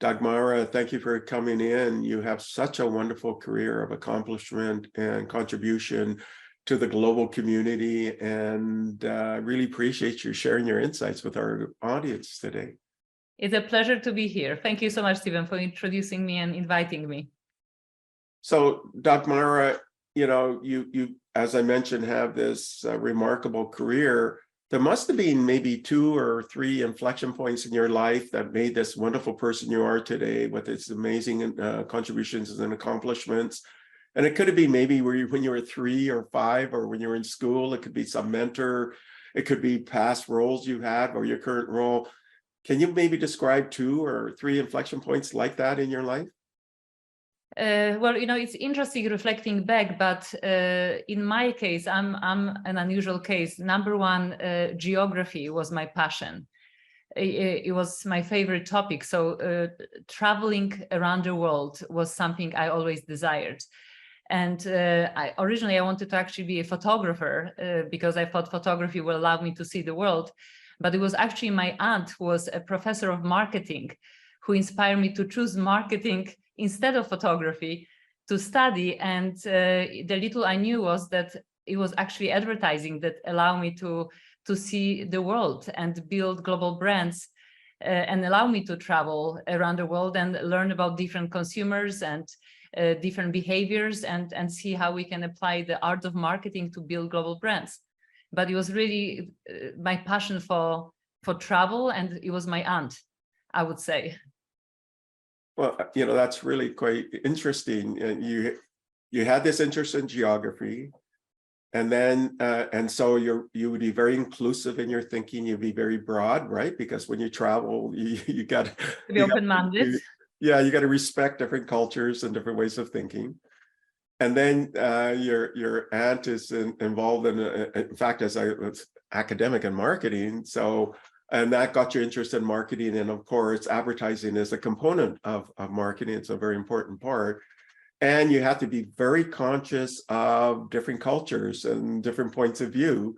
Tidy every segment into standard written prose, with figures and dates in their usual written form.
Dagmara, thank you for coming in. You have such a wonderful career of accomplishment and contribution to the global community, and I really appreciate you sharing your insights with our audience today. It's a pleasure to be here. Thank you so much, Stephen, for introducing me and inviting me. So, Dagmara, you, as I mentioned, have this remarkable career. There must have been maybe 2 or 3 inflection points in your life that made this wonderful person you are today, with its amazing contributions and accomplishments. And it could have been maybe when you were 3 or 5, or when you were in school. It could be some mentor. It could be past roles you had or your current role. Can you maybe describe 2 or 3 inflection points like that in your life? Well, it's interesting reflecting back, but in my case, I'm an unusual case. Number one, geography was my passion. It was my favorite topic. So traveling around the world was something I always desired. And originally I wanted to actually be a photographer because I thought photography will allow me to see the world. But it was actually my aunt, who was a professor of marketing, who inspired me to choose marketing instead of photography to study. And the little I knew was that it was actually advertising that allowed me to see the world and build global brands and allow me to travel around the world and learn about different consumers and different behaviors and see how we can apply the art of marketing to build global brands. But it was really my passion for travel, and it was my aunt, I would say. Well, that's really quite interesting. You had this interest in geography, and then and so you would be very inclusive in your thinking. You'd be very broad, right? Because when you travel, you got to be open-minded. Yeah, you got to respect different cultures and different ways of thinking. And then your aunt is involved in fact, as I was academic and marketing. So. And that got you interested in marketing. And of course, advertising is a component of marketing. It's a very important part. And you have to be very conscious of different cultures and different points of view.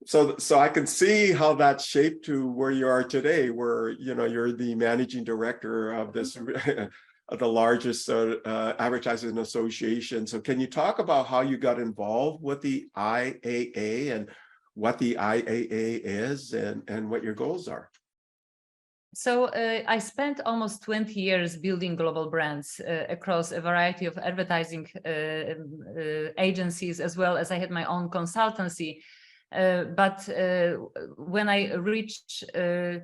So I can see how that's shaped to where you are today, where, you're the managing director of this, of the largest advertising association. So can you talk about how you got involved with the IAA and what the IAA is and what your goals are? So I spent almost 20 years building global brands across a variety of advertising agencies, as well as I had my own consultancy. But when I reached to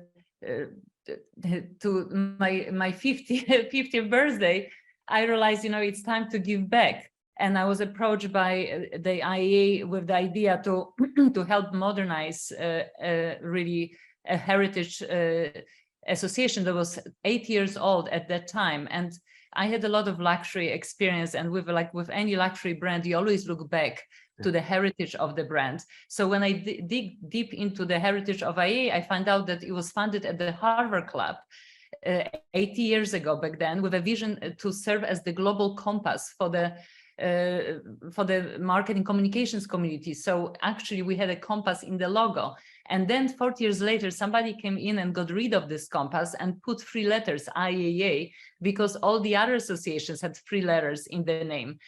my 50th birthday, I realized, it's time to give back. And I was approached by the IAA with the idea to help modernize really a heritage association that was 8 years old at that time. And I had a lot of luxury experience. And with any luxury brand, you always look back to the heritage of the brand. So when I dig deep into the heritage of IAA, I found out that it was founded at the Harvard Club 80 years ago back then, with a vision to serve as the global compass for the marketing communications community. So actually we had a compass in the logo. And then 40 years later, somebody came in and got rid of this compass and put 3 letters, IAA, because all the other associations had 3 letters in the name.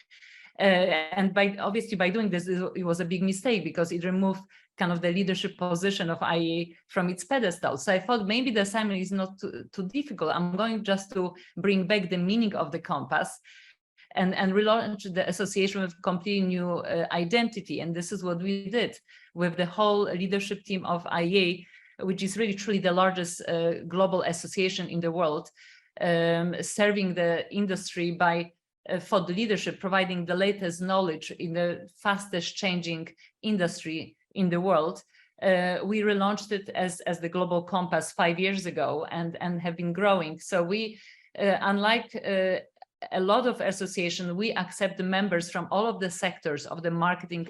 And obviously by doing this, it was a big mistake, because it removed kind of the leadership position of IAA from its pedestal. So I thought maybe the assignment is not too difficult. I'm going just to bring back the meaning of the compass and relaunch the association with completely new identity. And this is what we did with the whole leadership team of IAA, which is really truly the largest global association in the world, serving the industry by thought leadership, providing the latest knowledge in the fastest changing industry in the world. We relaunched it as the Global Compass 5 years ago and have been growing. So we, unlike a lot of associations, we accept the members from all of the sectors of the marketing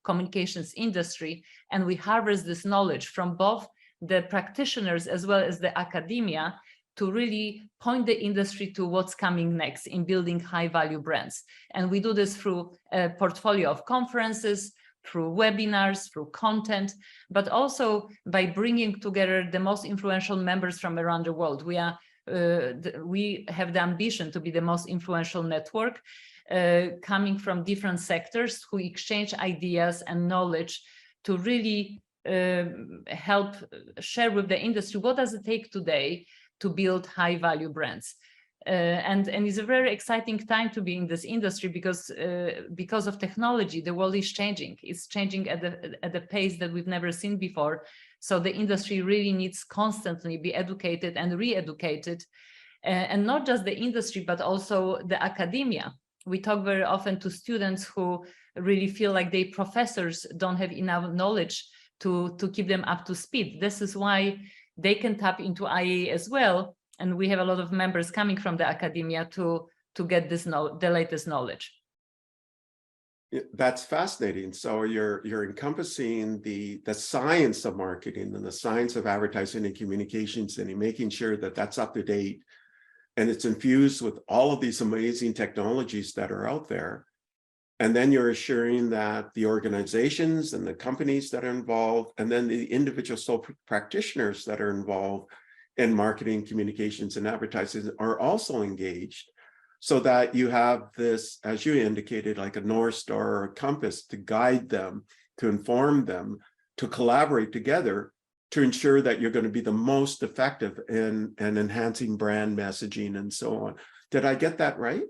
communications industry, and we harvest this knowledge from both the practitioners as well as the academia to really point the industry to what's coming next in building high-value brands. And we do this through a portfolio of conferences, through webinars, through content, but also by bringing together the most influential members from around the world. We are we have the ambition to be the most influential network, coming from different sectors who exchange ideas and knowledge to really help share with the industry what does it take today to build high value brands. And it's a very exciting time to be in this industry because of technology. The world is changing. It's changing at a pace that we've never seen before. So the industry really needs constantly be educated and re-educated, and not just the industry, but also the academia. We talk very often to students who really feel like their professors don't have enough knowledge to keep them up to speed. This is why they can tap into IAA as well. And we have a lot of members coming from the academia to get the latest knowledge. That's fascinating. So you're encompassing the science of marketing and the science of advertising and communications, and you're making sure that that's up to date, and it's infused with all of these amazing technologies that are out there. And then you're assuring that the organizations and the companies that are involved, and then the individual sole practitioners that are involved in marketing, communications, and advertising are also engaged, so that you have this, as you indicated, like a North Star or a compass to guide them, to inform them, to collaborate together to ensure that you're going to be the most effective in enhancing brand messaging and so on. Did I get that right?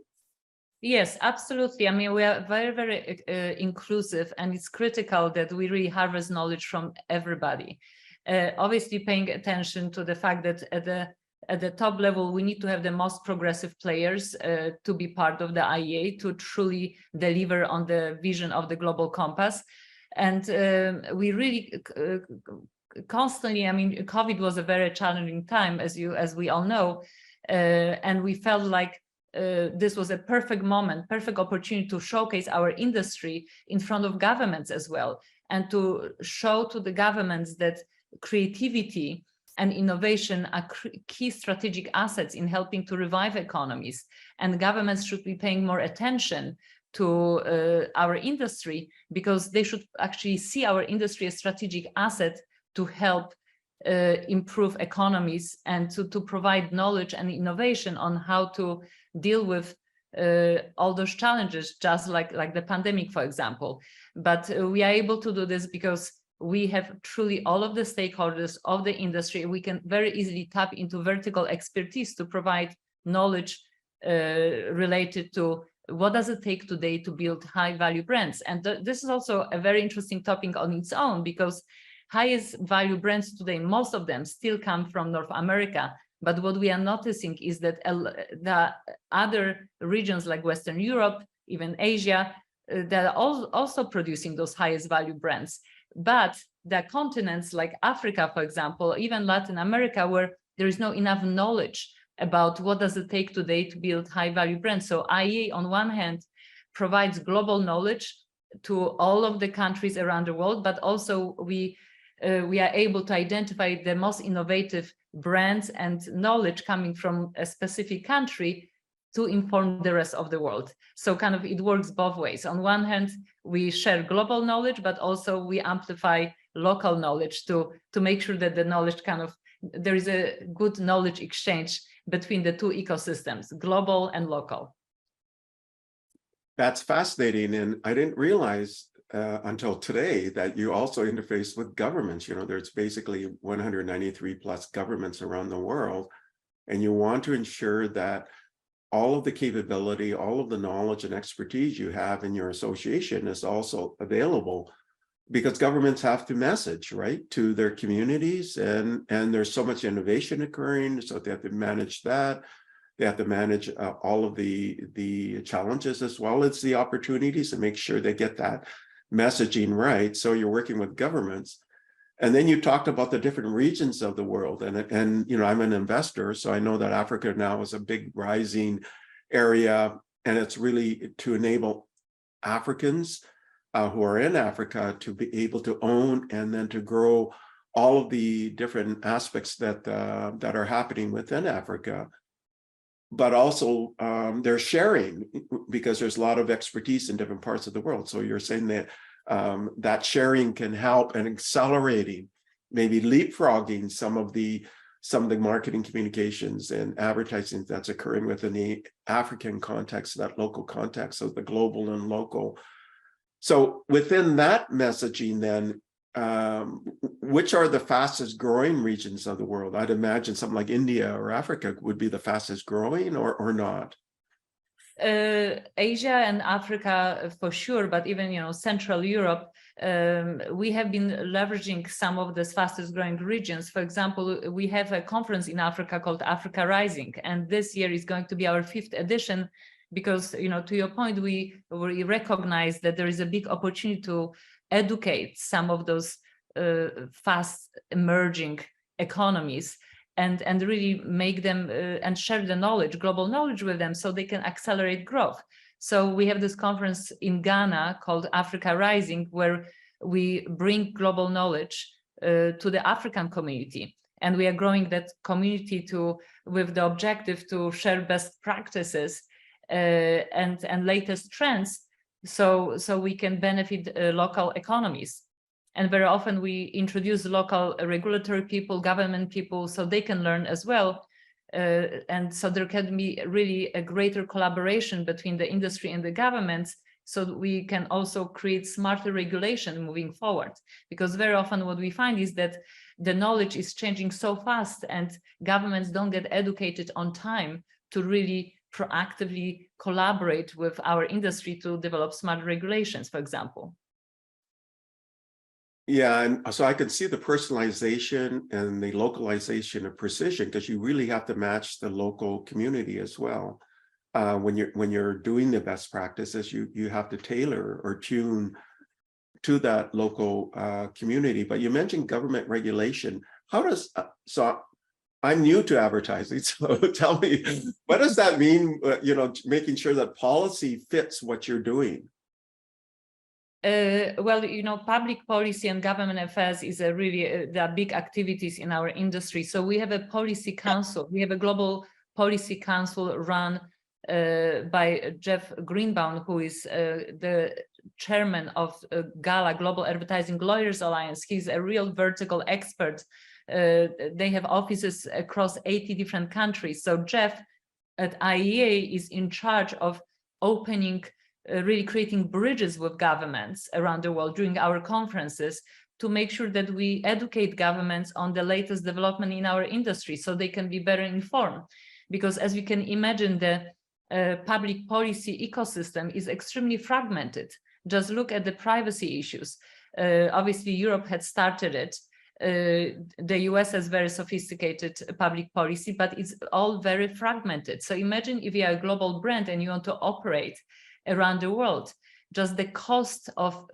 Yes, absolutely. I mean, we are very, very inclusive, and it's critical that we really harvest knowledge from everybody. Obviously, paying attention to the fact that at the top level, we need to have the most progressive players to be part of the IEA to truly deliver on the vision of the Global Compass. And we really constantly, I mean, COVID was a very challenging time, as we all know, and we felt like this was a perfect moment, perfect opportunity to showcase our industry in front of governments as well, and to show to the governments that creativity and innovation are key strategic assets in helping to revive economies, and governments should be paying more attention to our industry, because they should actually see our industry as a strategic asset to help improve economies and to provide knowledge and innovation on how to deal with all those challenges, just like the pandemic, for example. But we are able to do this because we have truly all of the stakeholders of the industry. We can very easily tap into vertical expertise to provide knowledge related to what does it take today to build high value brands. And this is also a very interesting topic on its own, because highest value brands today, most of them still come from North America. But what we are noticing is that the other regions like Western Europe, even Asia, they're also producing those highest value brands. But the continents like Africa, for example, even Latin America, where there is no enough knowledge about what does it take today to build high value brands. So IEA, on one hand, provides global knowledge to all of the countries around the world, but also we are able to identify the most innovative brands and knowledge coming from a specific country to inform the rest of the world. So kind of it works both ways. On one hand, we share global knowledge, but also we amplify local knowledge to make sure that the knowledge there is a good knowledge exchange between the two ecosystems, global and local. That's fascinating. And I didn't realize until today that you also interface with governments. You know, there's basically 193 plus governments around the world, and you want to ensure that all of the capability, all of the knowledge and expertise you have in your association is also available, because governments have to message, right, to their communities, and there's so much innovation occurring, so they have to manage that. They have to manage all of the challenges as well as the opportunities, and make sure they get that messaging right. So you're working with governments. And then you talked about the different regions of the world, and you know, I'm an investor, so I know that Africa now is a big rising area, and it's really to enable Africans who are in Africa to be able to own and then to grow all of the different aspects that are happening within Africa. But also they're sharing, because there's a lot of expertise in different parts of the world. So you're saying that that sharing can help in accelerating, maybe leapfrogging some of the some of the marketing communications and advertising that's occurring within the African context, that local context of the global and local. So within that messaging, then, which are the fastest growing regions of the world? I'd imagine something like India or Africa would be the fastest growing, or not? Asia and Africa for sure, but even Central Europe, we have been leveraging some of the fastest growing regions. For example, we have a conference in Africa called Africa Rising, and this year is going to be our 5th edition because, to your point, we recognize that there is a big opportunity to educate some of those fast emerging economies and really make them and share the knowledge, global knowledge with them so they can accelerate growth. So we have this conference in Ghana called Africa Rising, where we bring global knowledge to the African community. And we are growing that community with the objective to share best practices and latest trends so we can benefit local economies. And very often we introduce local regulatory people, government people, so they can learn as well. And so there can be really a greater collaboration between the industry and the governments, so that we can also create smarter regulation moving forward. Because very often what we find is that the knowledge is changing so fast and governments don't get educated on time to really proactively collaborate with our industry to develop smart regulations, for example. Yeah, and so I can see the personalization and the localization of precision, because you really have to match the local community as well. When you're doing the best practices, you have to tailor or tune to that local community. But you mentioned government regulation. How does so? I'm new to advertising, so tell me, what does that mean? Making sure that policy fits what you're doing. Well, public policy and government affairs is there are big activities in our industry. So we have a policy council. We have a global policy council run by Jeff Greenbaum, who is the chairman of GALA, Global Advertising Lawyers Alliance. He's a real vertical expert. They have offices across 80 different countries. So Jeff at IEA is in charge of opening really creating bridges with governments around the world during our conferences to make sure that we educate governments on the latest development in our industry so they can be better informed. Because as you can imagine, the public policy ecosystem is extremely fragmented. Just look at the privacy issues. Obviously, Europe had started it. The US has very sophisticated public policy, but it's all very fragmented. So imagine if you are a global brand and you want to operate around the world, just the cost of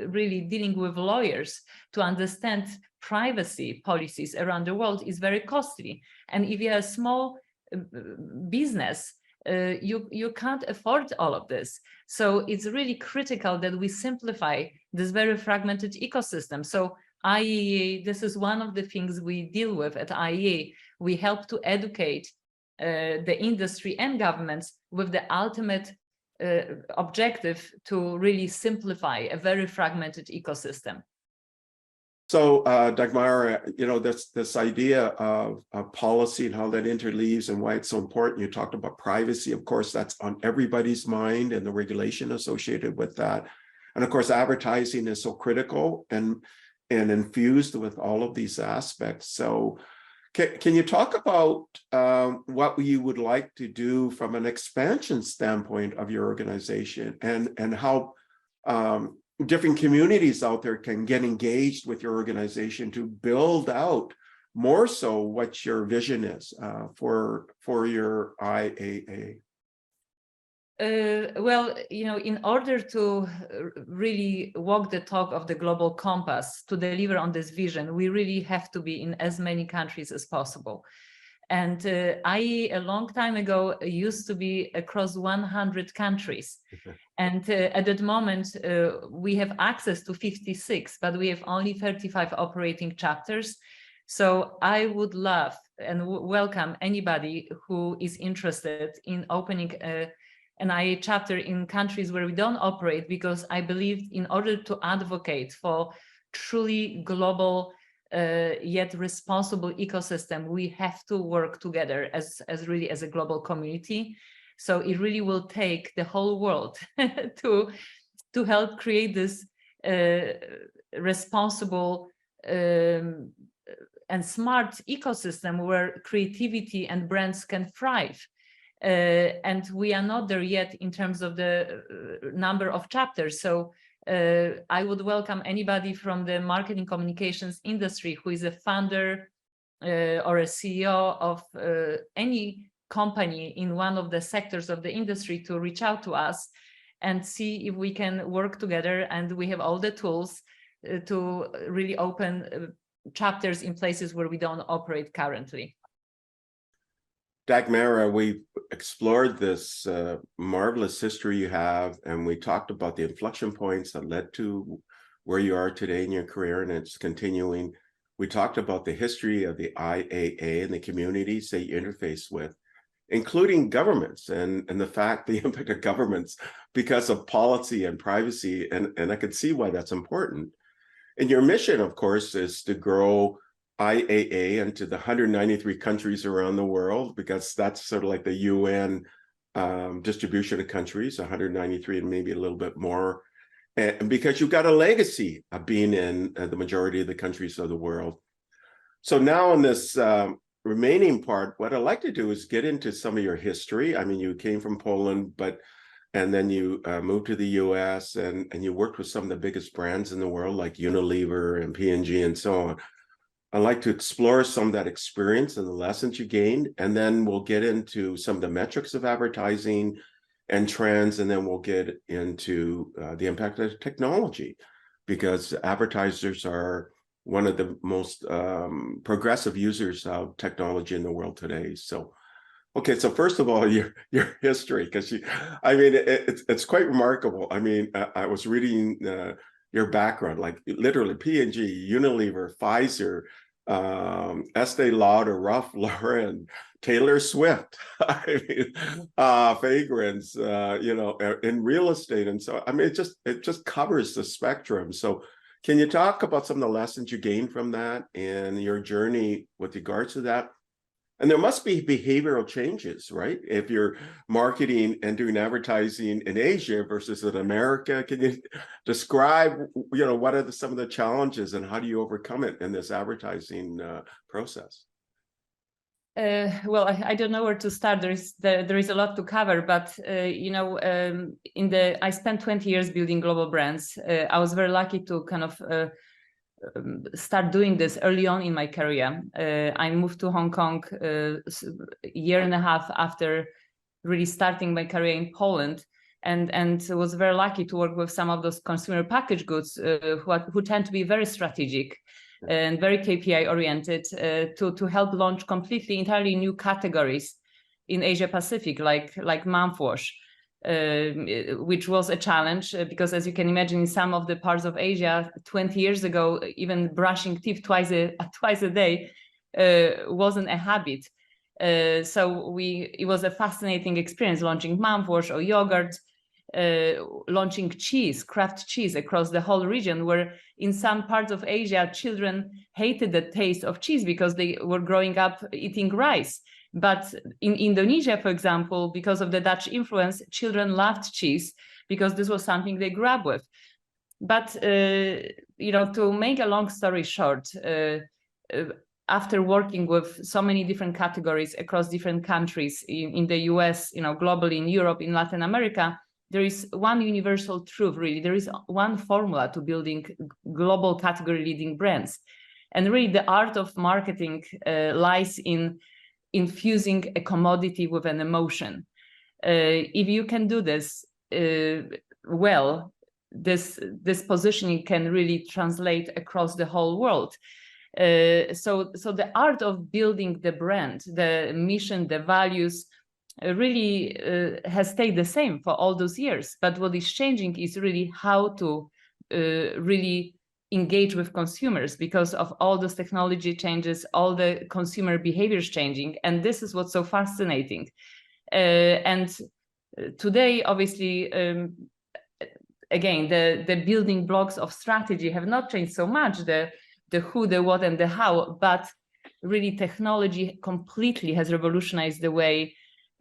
really dealing with lawyers to understand privacy policies around the world is very costly. And if you're a small business, you can't afford all of this. So it's really critical that we simplify this very fragmented ecosystem. So IEA, this is one of the things we deal with at IEA. We help to educate the industry and governments with the ultimate objective to really simplify a very fragmented ecosystem. So Dagmara, this idea of policy and how that interleaves and why it's so important. You talked about privacy. Of course, that's on everybody's mind and the regulation associated with that. And of course, advertising is so critical and infused with all of these aspects. So can you talk about what you would like to do from an expansion standpoint of your organization and how different communities out there can get engaged with your organization to build out more so what your vision is for your IAA? Well, in order to really walk the talk of the global compass, to deliver on this vision, we really have to be in as many countries as possible. And IE a long time ago used to be across 100 countries. And at that moment, we have access to 56, but we have only 35 operating chapters. So I would love and welcome anybody who is interested in opening an IA chapter in countries where we don't operate, because I believe in order to advocate for truly global yet responsible ecosystem, we have to work together as really as a global community. So it really will take the whole world to help create this responsible and smart ecosystem where creativity and brands can thrive. And we are not there yet in terms of the number of chapters. So I would welcome anybody from the marketing communications industry who is a founder or a CEO of any company in one of the sectors of the industry to reach out to us and see if we can work together. And we have all the tools to really open chapters in places where we don't operate currently. Dagmara, we explored this marvelous history you have, and we talked about the inflection points that led to where you are today in your career, and it's continuing. We talked about the history of the IAA and the communities that you interface with, including governments and the fact, the impact of governments because of policy and privacy, and I could see why that's important. And your mission, of course, is to grow IAA into the 193 countries around the world, because that's sort of like the UN distribution of countries, 193 and maybe a little bit more. And because you've got a legacy of being in the majority of the countries of the world. So now in this remaining part, what I'd like to do is get into some of your history. I mean, you came from Poland, and then you moved to the US and you worked with some of the biggest brands in the world like Unilever and P&G and so on. I'd like to explore some of that experience and the lessons you gained, and then we'll get into some of the metrics of advertising and trends, and then we'll get into the impact of technology, because advertisers are one of the most progressive users of technology in the world today. So, okay, so first of all, your history, because I mean, it's quite remarkable. I mean, I was reading your background, like literally P&G, Unilever, Pfizer, Estee Lauder, Ralph Lauren, Taylor Swift, I mean, fragrance, you know, in real estate. And so, I mean, it just covers the spectrum. So can you talk about some of the lessons you gained from that and your journey with regards to that? And there must be behavioral changes, right? If you're marketing and doing advertising in Asia versus in America, can you describe, you know, what are some of the challenges and how do you overcome it in this advertising process? Well, I don't know where to start. There is a lot to cover, but you know, I spent 20 years building global brands. I was very lucky to kind of start doing this early on in my career. I moved to Hong Kong a year and a half after really starting my career in Poland, and was very lucky to work with some of those consumer packaged goods who tend to be very strategic and very KPI oriented to help launch entirely new categories in Asia Pacific, like mouthwash. Which was a challenge because, as you can imagine, in some of the parts of Asia 20 years ago, even brushing teeth twice a day wasn't a habit. So it was a fascinating experience launching mouthwash or yogurt, launching cheese, craft cheese across the whole region, where in some parts of Asia, children hated the taste of cheese because they were growing up eating rice. But in Indonesia, for example, because of the Dutch influence, children loved cheese because this was something they grew up with. But, you know, to make a long story short, after working with so many different categories across different countries in the US, you know, globally, in Europe, in Latin America, there is one universal truth, really. There is one formula to building global category leading brands. And really the art of marketing lies in infusing a commodity with an emotion. If you can do this well, this positioning can really translate across the whole world. So the art of building the brand, the mission, the values, really has stayed the same for all those years. But what is changing is really how to really engage with consumers because of all those technology changes, all the consumer behaviors changing. And this is what's so fascinating. And today, obviously, again, the building blocks of strategy have not changed so much. the who, the what, and the how, but really technology completely has revolutionized the way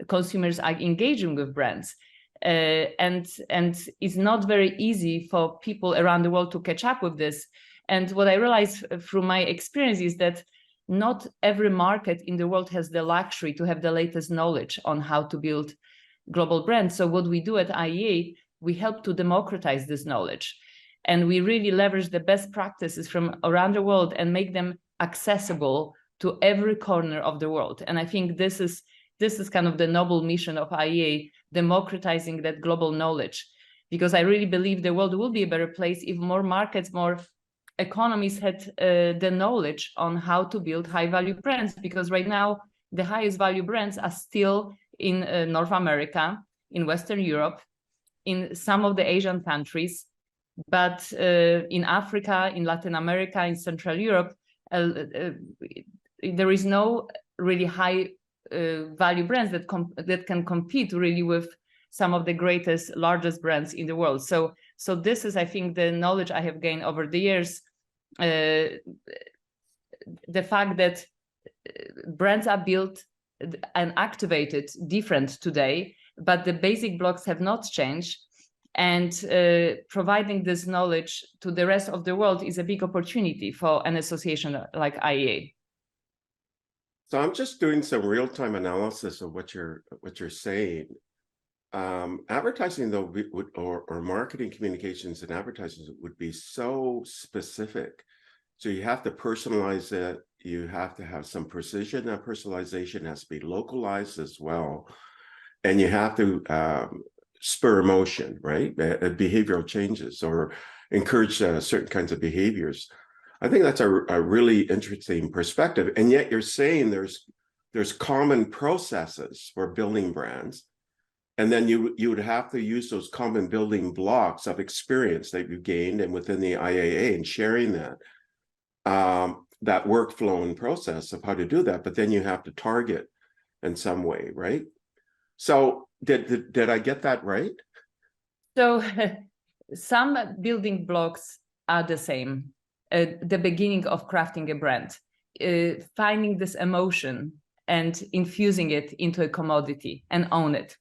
consumers are engaging with brands. And it's not very easy for people around the world to catch up with this. And what I realized through my experience is that not every market in the world has the luxury to have the latest knowledge on how to build global brands. So what we do at IEA, we help to democratize this knowledge. And we really leverage the best practices from around the world and make them accessible to every corner of the world. And I think this is kind of the noble mission of IEA, democratizing that global knowledge, because I really believe the world will be a better place if more markets, more economies had the knowledge on how to build high value brands, because right now the highest value brands are still in North America, in Western Europe, in some of the Asian countries, but in Africa, in Latin America, in Central Europe, there is no really high value brands that can compete really with some of the greatest, largest brands in the world. So this is, I think, the knowledge I have gained over the years. The fact that brands are built and activated different today, but the basic blocks have not changed. And providing this knowledge to the rest of the world is a big opportunity for an association like IEA. So I'm just doing some real-time analysis of what you're saying. Advertising, though, or marketing communications and advertising would be so specific. So you have to personalize it. You have to have some precision. That personalization has to be localized as well. And you have to spur emotion, right? Behavioral changes or encourage certain kinds of behaviors. I think that's a really interesting perspective. And yet you're saying there's common processes for building brands. And then you would have to use those common building blocks of experience that you gained and within the IAA and sharing that workflow and process of how to do that. But then you have to target in some way, right? So did I get that right? So some building blocks are the same. The beginning of crafting a brand, finding this emotion and infusing it into a commodity and own it.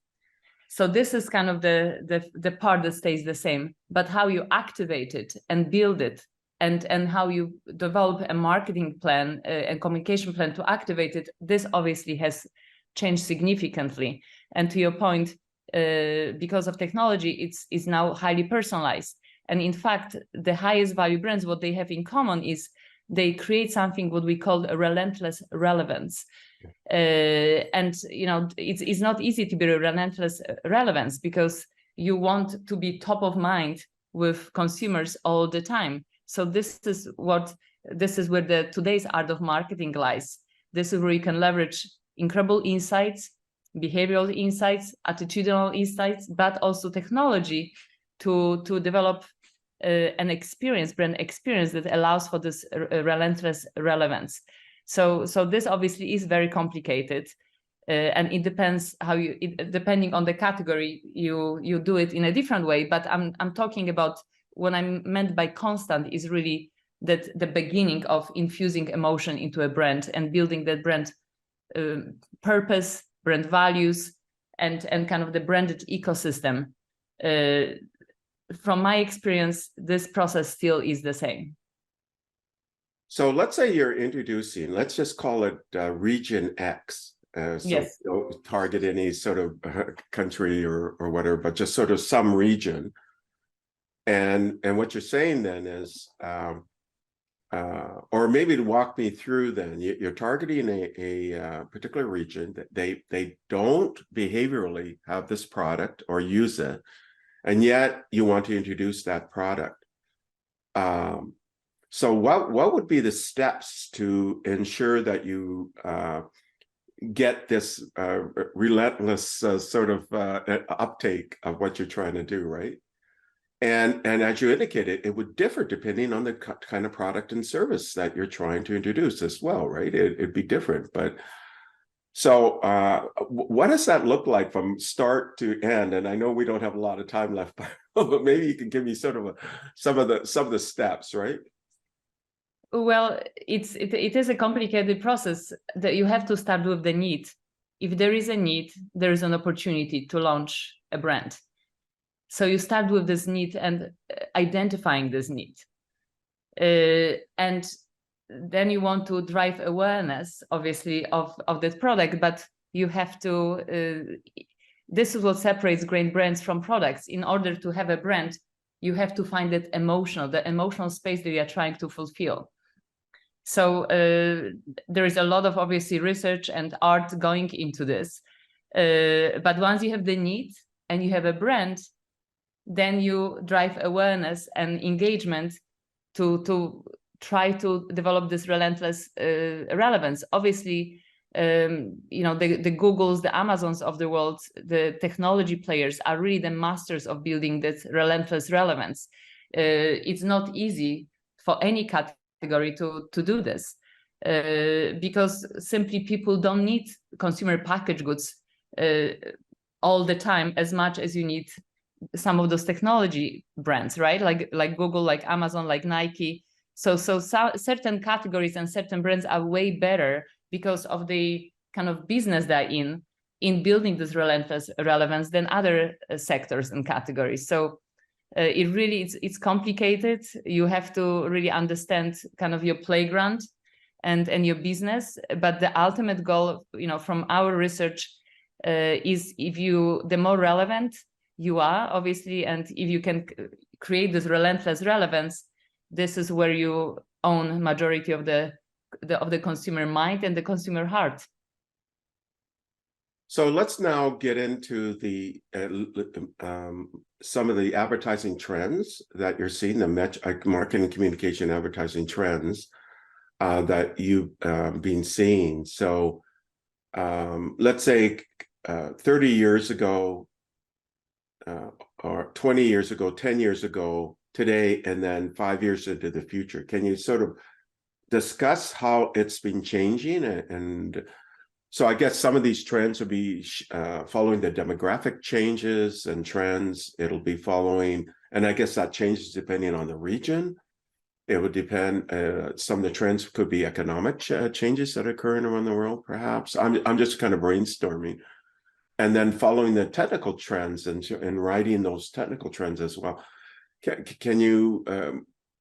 So this is kind of the part that stays the same, but how you activate it and build it and how you develop a marketing plan, a communication plan to activate it, this obviously has changed significantly. And to your point, because of technology, it's now highly personalized. And in fact, the highest value brands, what they have in common is they create something what we call a relentless relevance. And it's not easy to be a relentless relevance because you want to be top of mind with consumers all the time. So this is where today's art of marketing lies. This is where you can leverage incredible insights, behavioral insights, attitudinal insights, but also technology to develop an experience, brand experience that allows for this relentless relevance. So this obviously is very complicated, and it depends how depending on the category, you do it in a different way. But I'm talking about what I meant by constant is really that the beginning of infusing emotion into a brand and building that brand purpose, brand values, and kind of the branded ecosystem. From my experience, this process still is the same. So let's say you're introducing, let's just call it region X. Yes. Don't target any sort of country or whatever, but just sort of some region. And what you're saying then is, or maybe to walk me through then, you're targeting a particular region that they don't behaviorally have this product or use it, and yet you want to introduce that product. So what would be the steps to ensure that you get this relentless sort of uptake of what you're trying to do, right? And as you indicated, it would differ depending on the kind of product and service that you're trying to introduce as well, right? It'd be different. But so what does that look like from start to end? And I know we don't have a lot of time left, but maybe you can give me sort of some of the steps, right? Well, it is a complicated process that you have to start with the need. If there is a need, there is an opportunity to launch a brand. So you start with this need and identifying this need. And then you want to drive awareness, obviously, of that product, but you have to, this is what separates great brands from products. In order to have a brand, you have to find the emotional space that you are trying to fulfill. So there is a lot of obviously research and art going into this. But once you have the need and you have a brand, then you drive awareness and engagement to try to develop this relentless relevance. Obviously, the Googles, the Amazons of the world, the technology players are really the masters of building this relentless relevance. It's not easy for any category to do this because simply people don't need consumer packaged goods all the time as much as you need some of those technology brands, right? Like Google, like Amazon, like Nike. So certain categories and certain brands are way better because of the kind of business they're in building this relentless relevance than other sectors and categories. So it really, it's complicated. You have to really understand kind of your playground and your business. But the ultimate goal, from our research is the more relevant you are, obviously, and if you can create this relentless relevance, this is where you own majority of the consumer mind and the consumer heart. So let's now get into the some of the advertising trends that you're seeing, the marketing, communication, advertising trends that you've been seeing. So let's say 30 years ago, or 20 years ago, 10 years ago, today, and then 5 years into the future. Can you sort of discuss how it's been changing? And so I guess some of these trends will be following the demographic changes and trends. It'll be following, and I guess that changes depending on the region. It would depend, some of the trends could be economic changes that are occurring around the world, perhaps. I'm just kind of brainstorming. And then following the technical trends and writing those technical trends as well. Can you,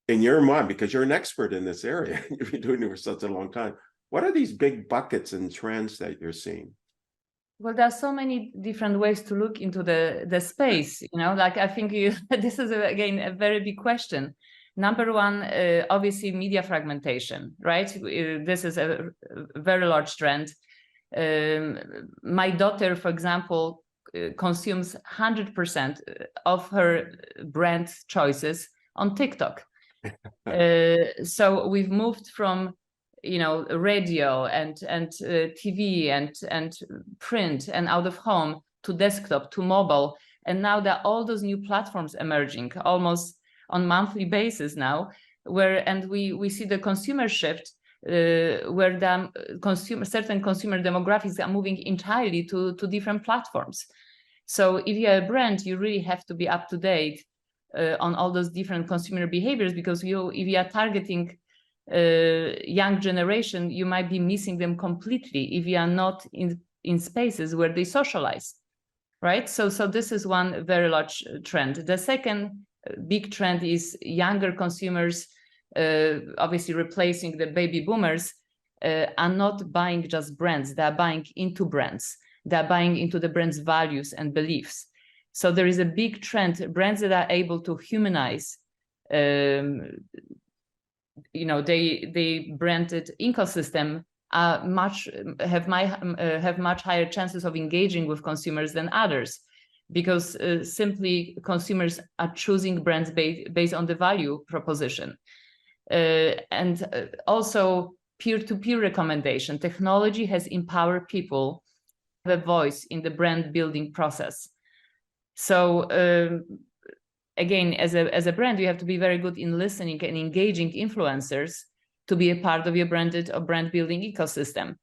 in your mind, because you're an expert in this area, you've been doing it for such a long time, what are these big buckets and trends that you're seeing? Well, there are so many different ways to look into the space, like I think this is, again, a very big question. Number one, obviously, media fragmentation, right? This is a very large trend. My daughter, for example, consumes 100% of her brand choices on TikTok. So we've moved from, radio and TV and print and out of home to desktop to mobile, and now there are all those new platforms emerging almost on monthly basis now, and we see the consumer shift. Where certain consumer demographics are moving entirely to different platforms. So if you're a brand, you really have to be up to date on all those different consumer behaviors, because if you are targeting young generation, you might be missing them completely if you are not in spaces where they socialize, right? So this is one very large trend. The second big trend is younger consumers, obviously replacing the baby boomers, are not buying just brands, they're buying into brands. They're buying into the brand's values and beliefs. So there is a big trend, brands that are able to humanize, they branded ecosystem have much higher chances of engaging with consumers than others, because simply consumers are choosing brands based on the value proposition. And also peer-to-peer recommendation. Technology has empowered people to have a voice in the brand building process. So again, as a brand, you have to be very good in listening and engaging influencers to be a part of your brand building ecosystem.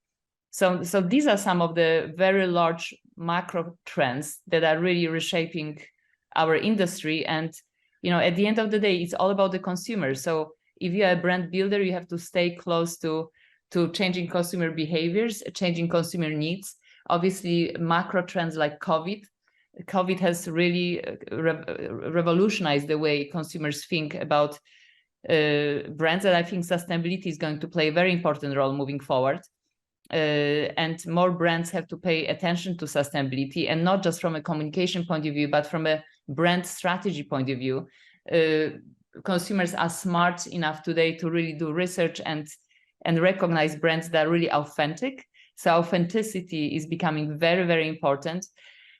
So these are some of the very large macro trends that are really reshaping our industry. And at the end of the day, it's all about the consumer. So if you're a brand builder, you have to stay close to changing consumer behaviors, changing consumer needs. Obviously, macro trends like COVID has really revolutionized the way consumers think about brands, and I think sustainability is going to play a very important role moving forward. And more brands have to pay attention to sustainability, and not just from a communication point of view, but from a brand strategy point of view. Consumers are smart enough today to really do research and recognize brands that are really authentic. So authenticity is becoming very, very important.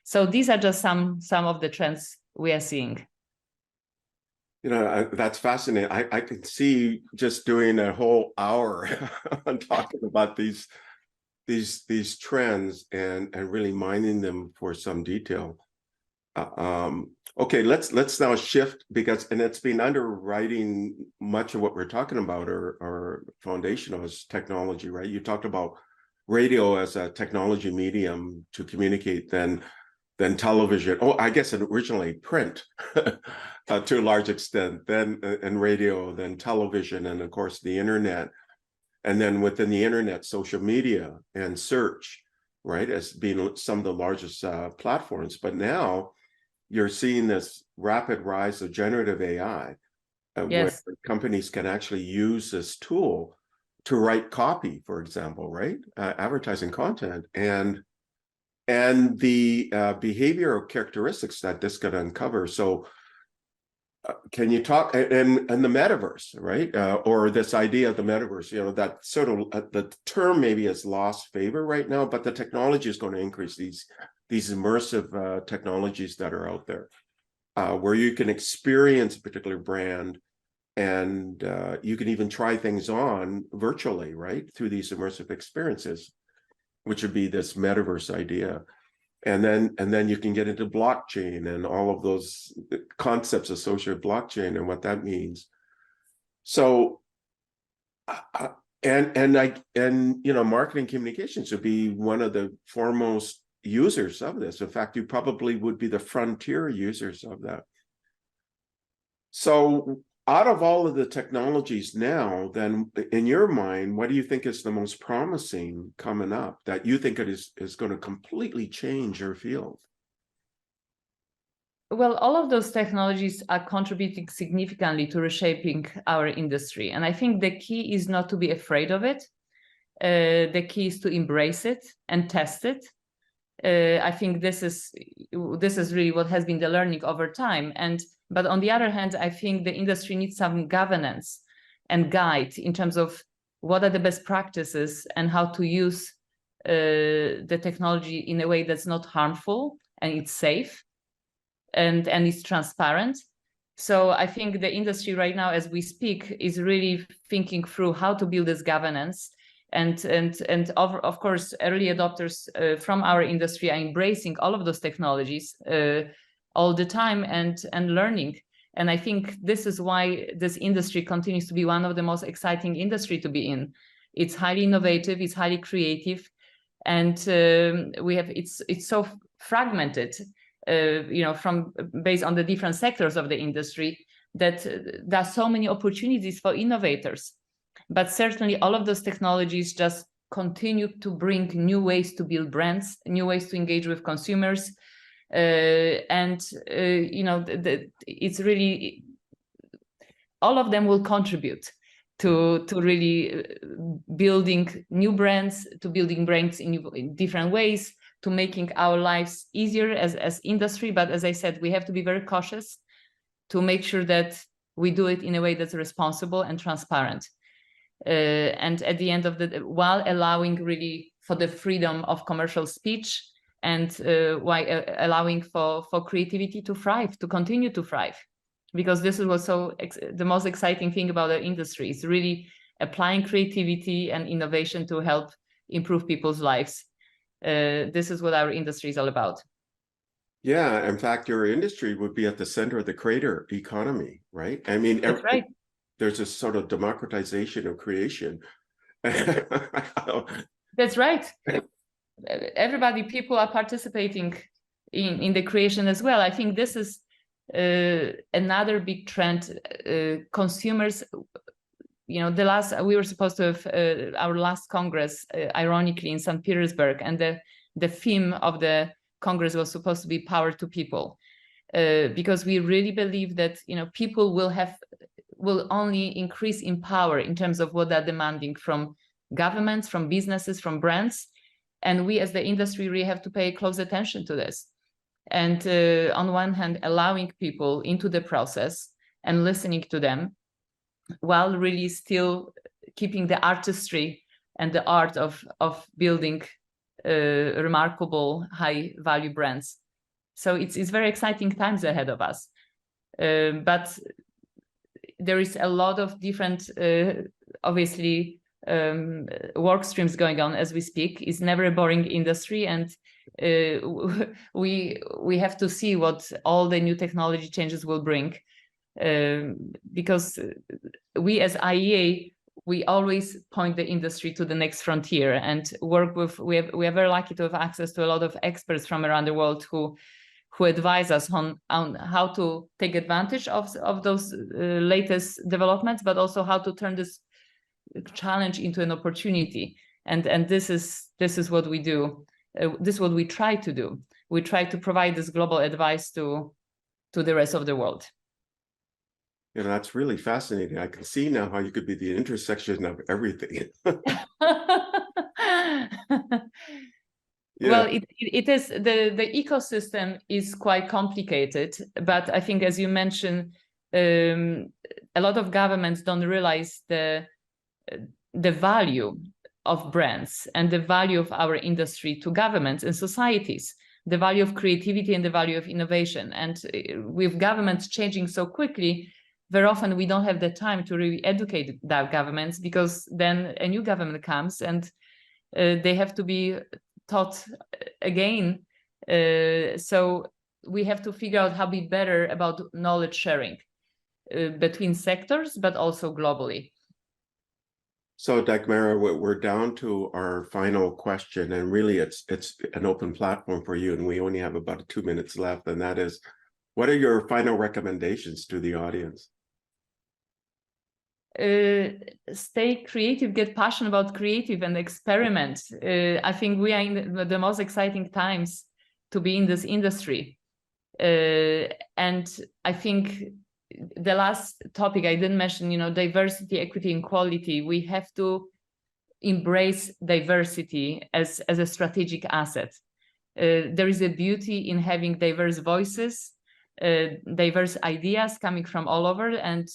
So these are just some of the trends we are seeing. You know, that's fascinating. I could see just doing a whole hour on talking about these trends and really mining them for some detail. Okay, let's now shift, because it's been underwriting much of what we're talking about, or foundational, is technology, right? You talked about radio as a technology medium to communicate, then television. Oh, I guess originally print to a large extent, then and radio, then television, and of course the internet. And then within the internet, social media and search, right, as being some of the largest platforms. But now you're seeing this rapid rise of generative AI, Yes. where companies can actually use this tool to write copy, for example, right? Advertising content, and the behavioral characteristics that this could uncover. So can you talk, and the metaverse, right? Or this idea of the metaverse, you know, that sort of the term maybe has lost favor right now, but the technology is going to increase, these immersive technologies that are out there, where you can experience a particular brand, and you can even try things on virtually, right, through these immersive experiences, which would be this metaverse idea. And then you can get into blockchain and all of those concepts associated with blockchain and what that means. So, and you know, marketing communications would be one of the foremost users of this. In fact, you probably would be the frontier users of that. So, out of all of the technologies now, then in your mind, what do you think is the most promising coming up that you think it is going to completely change your field? Well, all of those technologies are contributing significantly to reshaping our industry. And I think the key is not to be afraid of it. The key is to embrace it and test it. I think this is really what has been the learning over time. But on the other hand, I think the industry needs some governance and guide in terms of what are the best practices and how to use the technology in a way that's not harmful and it's safe and it's transparent. So I think the industry right now, as we speak, is really thinking through how to build this governance. And of course, early adopters from our industry are embracing all of those technologies all the time and learning. And I think this is why this industry continues to be one of the most exciting industry to be in. It's highly innovative, it's highly creative, and it's so fragmented, you know, from based on the different sectors of the industry, that there are so many opportunities for innovators. But certainly all of those technologies just continue to bring new ways to build brands, new ways to engage with consumers. You know, it's really, all of them will contribute to really building new brands, to building brands in different ways, to making our lives easier as industry. But as I said, we have to be very cautious to make sure that we do it in a way that's responsible and transparent. And at the end of the, while allowing really for the freedom of commercial speech, and while allowing for creativity to thrive, to continue to thrive, because this is what's the most exciting thing about our industry is really applying creativity and innovation to help improve people's lives. This is what our industry is all about. Yeah, in fact, your industry would be at the center of the creator economy, right? I mean, That's right. There's a sort of democratization of creation. That's right. Everybody, people are participating in the creation as well. I think this is another big trend. Consumers we were supposed to have our last Congress, ironically, in St. Petersburg, and the theme of the Congress was supposed to be power to people, because we really believe that people will only increase in power in terms of what they're demanding from governments, from businesses, from brands, and we as the industry really have to pay close attention to this. And on one hand, allowing people into the process and listening to them, while really still keeping the artistry and the art of building remarkable high value brands. So it's very exciting times ahead of us. But there is a lot of different, obviously, work streams going on as we speak. It's never a boring industry, and we have to see what all the new technology changes will bring. Because we as IEA, we always point the industry to the next frontier and work with, we are very lucky to have access to a lot of experts from around the world who advise us on how to take advantage of those latest developments, but also how to turn this challenge into an opportunity. And this is what we do. This is what we try to do. We try to provide this global advice to the rest of the world. That's really fascinating. I can see now how you could be the intersection of everything. Well, it is, the ecosystem is quite complicated, but I think, as you mentioned, a lot of governments don't realize the value of brands and the value of our industry to governments and societies, the value of creativity and the value of innovation. And with governments changing so quickly, very often we don't have the time to really educate that governments, because then a new government comes and they have to be taught again. So we have to figure out how to be better about knowledge sharing between sectors, but also globally. So Dagmara, we're down to our final question, and really it's an open platform for you, and we only have about 2 minutes left, and that is, what are your final recommendations to the audience? Stay creative, get passionate about creative, and experiment. I think we are in the most exciting times to be in this industry. And I think the last topic I didn't mention, diversity, equity, and quality. We have to embrace diversity as a strategic asset. There is a beauty in having diverse voices, diverse ideas coming from all over, and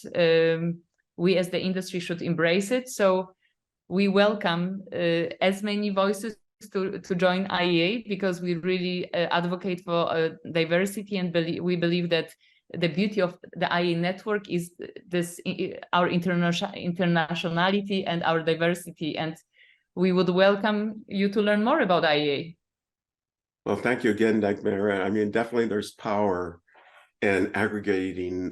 we as the industry should embrace it. So we welcome as many voices to join IEA, because we really advocate for diversity, and we believe that the beauty of the IEA network is this, our internationality and our diversity, and we would welcome you to learn more about IEA. Well, thank you again, Dagmara. I mean, definitely there's power in aggregating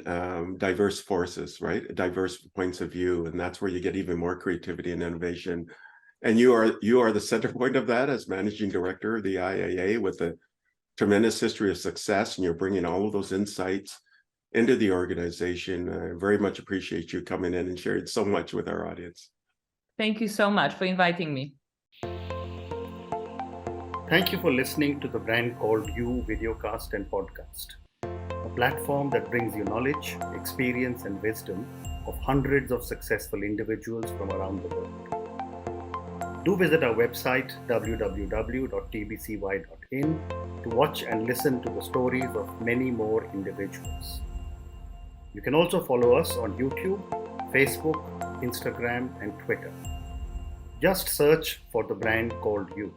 diverse forces, right? Diverse points of view, and that's where you get even more creativity and innovation. And you are the center point of that as managing director of the IAA, with a tremendous history of success, and you're bringing all of those insights into the organization. I very much appreciate you coming in and sharing so much with our audience. Thank you so much for inviting me. Thank you for listening to the Brand Called You videocast and podcast, a platform that brings you knowledge, experience, and wisdom of hundreds of successful individuals from around the world. Do visit our website www.tbcy.in to watch and listen to the stories of many more individuals. You can also follow us on YouTube, Facebook, Instagram, and Twitter. Just search for the Brand Called You.